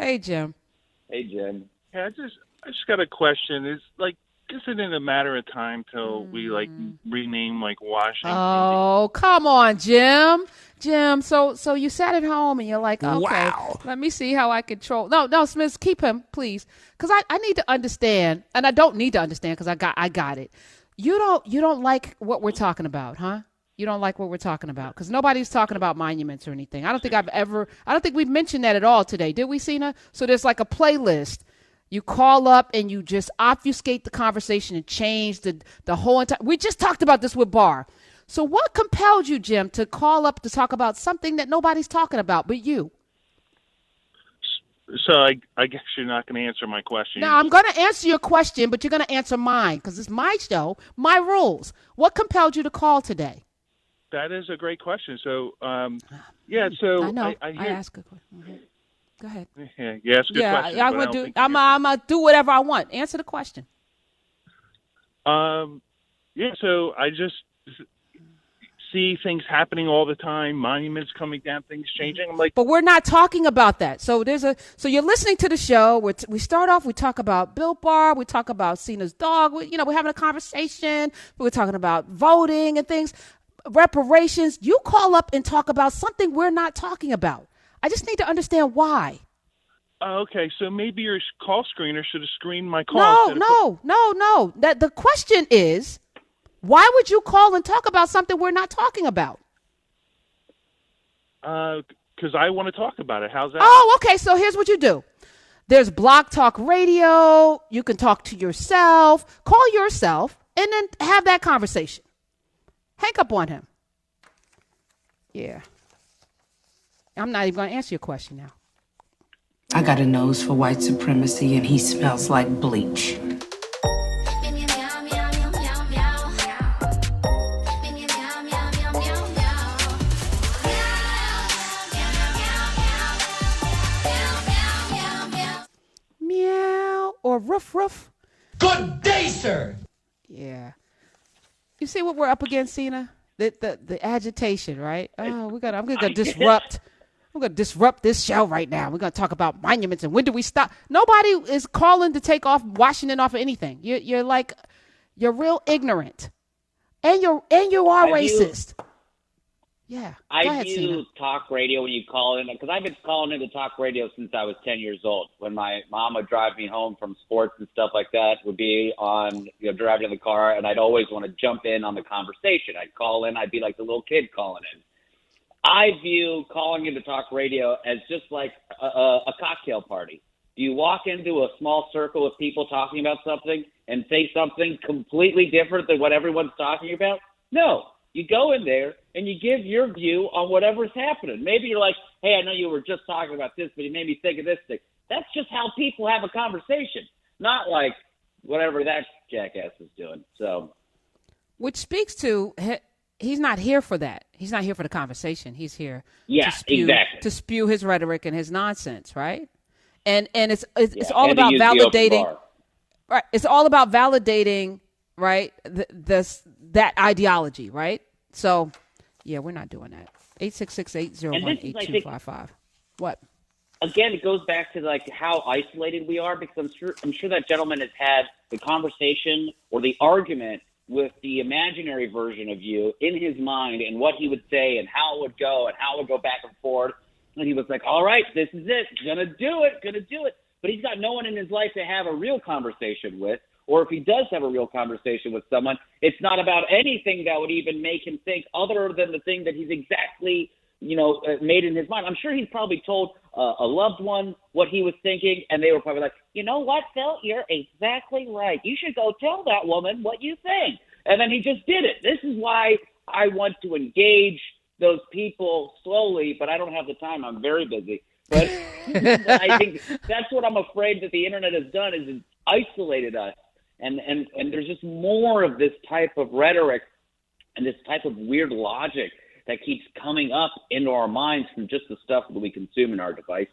Hey, Jim. Hey, Jim. Yeah, I just got a question. Isn't it a matter of time till we rename Washington? Oh, come on, Jim. Jim, so you sat at home and you're like, okay, let me see how I control. No, Smith, keep him, please, because I need to understand, and I don't need to understand because I got it. You don't like what we're talking about, huh? You don't like what we're talking about because nobody's talking about monuments or anything. I don't think we've mentioned that at all today, did we, Cena? So there's like a playlist. You call up and you just obfuscate the conversation and change the whole entire. We just talked about this with Barr. So what compelled you, Jim, to call up to talk about something that nobody's talking about but you? So I guess you're not going to answer my question. No, I'm going to answer your question, but you're going to answer mine because it's my show, my rules. What compelled you to call today? That is a great question. So, yeah. So I know. I ask a question. Mm-hmm. Go ahead. Yeah, you ask good questions. Yeah, I'm gonna do whatever I want. Answer the question. Yeah. So I just see things happening all the time, monuments coming down, things changing. I'm like, but we're not talking about that. So you're listening to the show. We start off. We talk about Bill Barr. We talk about Cena's dog. We're having a conversation. We're talking about voting and things, reparations. You call up and talk about something we're not talking about. I just need to understand why. Okay, so maybe your call screener should have screened my call. No. The question is, why would you call and talk about something we're not talking about? Because I want to talk about it. How's that? Oh, okay. So here's what you do. There's Blog Talk Radio. You can talk to yourself. Call yourself and then have that conversation. Hang up on him. Yeah. I'm not even going to answer your question now. I got a nose for white supremacy and he smells like bleach. Meow or roof roof. Good day, sir. Yeah. You see what we're up against, Cena? The agitation, right? Oh, I'm gonna disrupt. I'm going to disrupt this show right now. We're going to talk about monuments and when do we stop? Nobody is calling to take off Washington off of anything. You're real ignorant, and you are racist. Yeah. I view talk radio when you call in, because I've been calling into talk radio since I was 10 years old. When my mom would drive me home from sports and stuff like that, would be on, driving in the car, and I'd always want to jump in on the conversation. I'd call in. I'd be like the little kid calling in. I view calling into talk radio as just like a cocktail party. Do you walk into a small circle of people talking about something and say something completely different than what everyone's talking about? No. You go in there and you give your view on whatever's happening. Maybe you're like, hey, I know you were just talking about this, but you made me think of this thing. That's just how people have a conversation, not like whatever that jackass is doing. So, which speaks to he's not here for that. He's not here for the conversation. He's here to spew his rhetoric and his nonsense, right? And it's all about validating. Right. It's all about validating, right? That ideology, right? So, yeah, we're not doing that. 866-801-8255. What? Again, it goes back to like how isolated we are, because I'm sure that gentleman has had the conversation or the argument with the imaginary version of you in his mind and what he would say and how it would go and how it would go back and forth. And he was like, all right, this is it. Gonna do it. But he's got no one in his life to have a real conversation with. Or if he does have a real conversation with someone, it's not about anything that would even make him think other than the thing that he's exactly, made in his mind. I'm sure he's probably told a loved one what he was thinking, and they were probably like, you know what, Phil, you're exactly right. You should go tell that woman what you think. And then he just did it. This is why I want to engage those people slowly, but I don't have the time. I'm very busy. But I think that's what I'm afraid that the internet has done, is it's isolated us. And there's just more of this type of rhetoric and this type of weird logic that keeps coming up into our minds from just the stuff that we consume in our devices.